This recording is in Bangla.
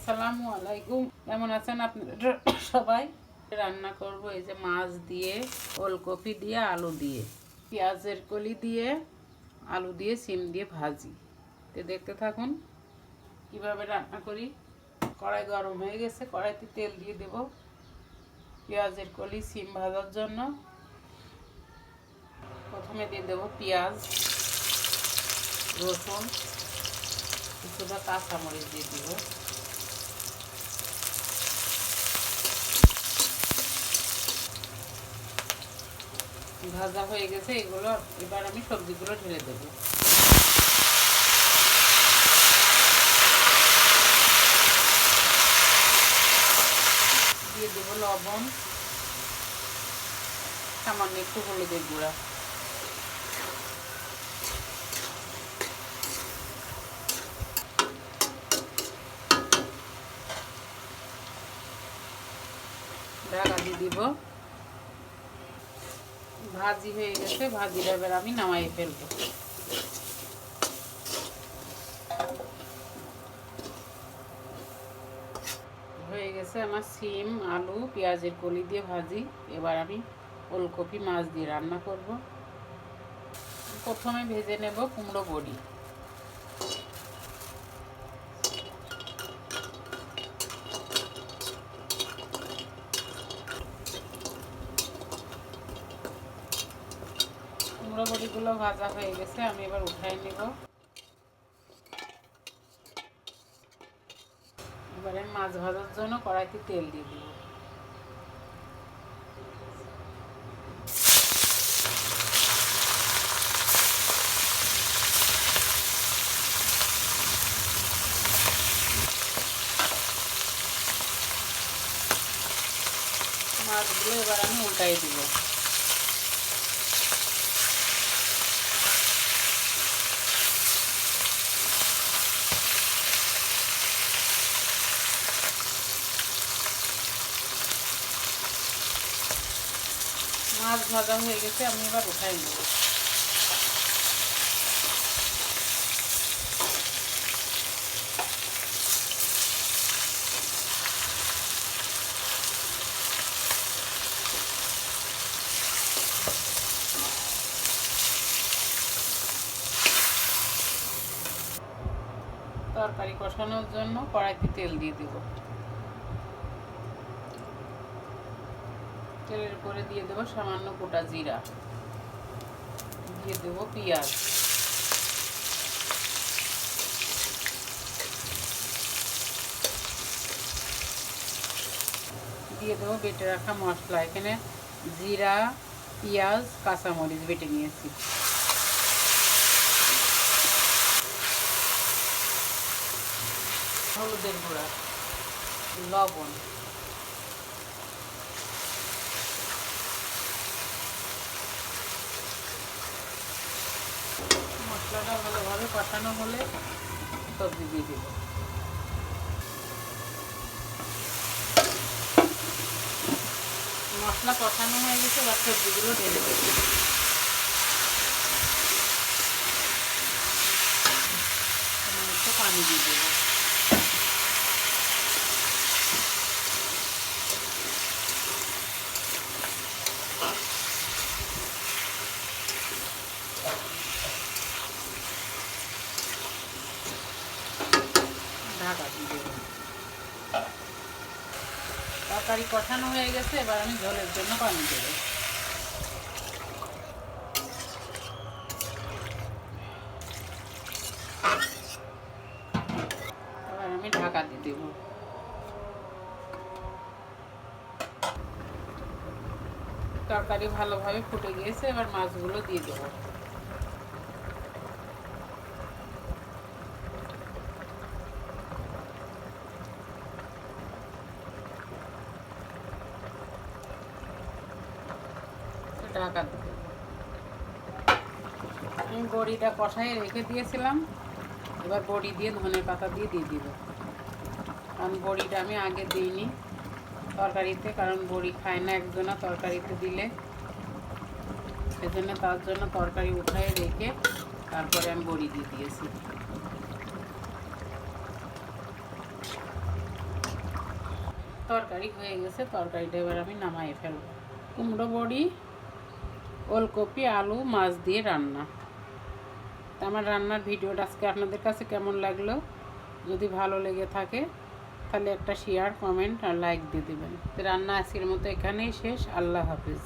আসসালামু আলাইকুম। কেমন আছেন আপনারা সবাই? রান্না করব এই যে মাছ দিয়ে, ওলকপি দিয়ে, আলু দিয়ে, পেঁয়াজের কলি দিয়ে, আলু দিয়ে, সিম দিয়ে ভাজি। তো দেখতে থাকুন কিভাবে রান্না করি। কড়াই গরম হয়ে গেছে, কড়াইতে তেল দিয়ে দেব পেঁয়াজের কলি সিম ভাজার জন্য। প্রথমে দিয়ে দেব পেঁয়াজ, রসুন, কিছুটা কাঁচামরিচ দিয়ে দিব। ভাজা হয়ে গেছে এগুলো, এবার আমি সবজিগুলো ঢেলে দেব। দিয়ে দেব লবণ, সামান্য একটু হলুদের গুঁড়া, ঢাকা দিয়ে দিব। ভাজি হয়ে গেছে, ভাজিটা এবার আমি নামাই ফেলবো। হয়ে গেছে আমার সিম, আলু, পেঁয়াজের কলি দিয়ে ভাজি। এবার আমি ওলকপি মাছ দিয়ে রান্না করব। প্রথমে ভেজে নেব কুমড়ো বড়ি। কুমড়ো বড়িগুলো ভাজা হয়ে গেছে, আমি এবার উঠাই নেব। এবারে মাছ ভাজার জন্য কড়াইতে তেল দিয়ে দিব। মাছগুলো এবার আমি উল্টাই দিব। মাছ ভাজা হয়ে গেছে, আমি এবার উঠাই নেব। তরকারি কষানোর জন্য কড়াইতে তেল দিয়ে দেব। তেলের উপরে দিয়ে দেব সামান্য গোটা জিরা, দিয়ে দেব পেঁয়াজ, দিয়ে দেবো বেটে রাখা মশলা। এখানে জিরা, পেঁয়াজ, কাঁচামরিচ বেটে নিয়েছি। হলুদের গুঁড়া, লবণ, মশলাটা ভালোভাবে কষানো হলে সবজি দিয়ে দেব। মশলা কষানো হয়ে গেছে, এবার সবজিগুলো ঢেলে দেব। একটু পানি দিয়ে দেবো। ঢাকা দিয়ে দেবো। তরকারি কষানো হয়ে গেছে, এবার আমি ঝোলের জন্য পানি দেবো। এবার আমি ঢাকা দিয়ে দেবো। তরকারি ভালোভাবে ফুটে গিয়েছে, এবার মাছগুলো দিয়ে দেবো। ঢাকা দেবো। আমি বড়িটা কষাই রেখে দিয়েছিলাম, এবার বড়ি দিয়ে ধনের পাতা দিয়ে দিব। কারণ বড়িটা আমি আগে দিইনি তরকারিতে, কারণ বড়ি খায় না একজনা তরকারিতে দিলে, সেজন্য তার জন্য তরকারি উঠায় রেখে তারপরে আমি বড়ি দিয়ে দিয়েছি। তরকারি হয়ে গেছে, তরকারিটা এবার আমি নামাই ফেলবো। কুমড়ো বড়ি, ওলকপি, আলু, মাছ দিয়ে রান্না। তা আমার রান্নার ভিডিওটা আজকে আপনাদের কাছে কেমন লাগলো? যদি ভালো লেগে থাকে তাহলে একটা শেয়ার, কমেন্ট আর লাইক দিয়ে দেবেন। রান্না আজকের মতো এখানেই শেষ। আল্লাহ হাফিজ।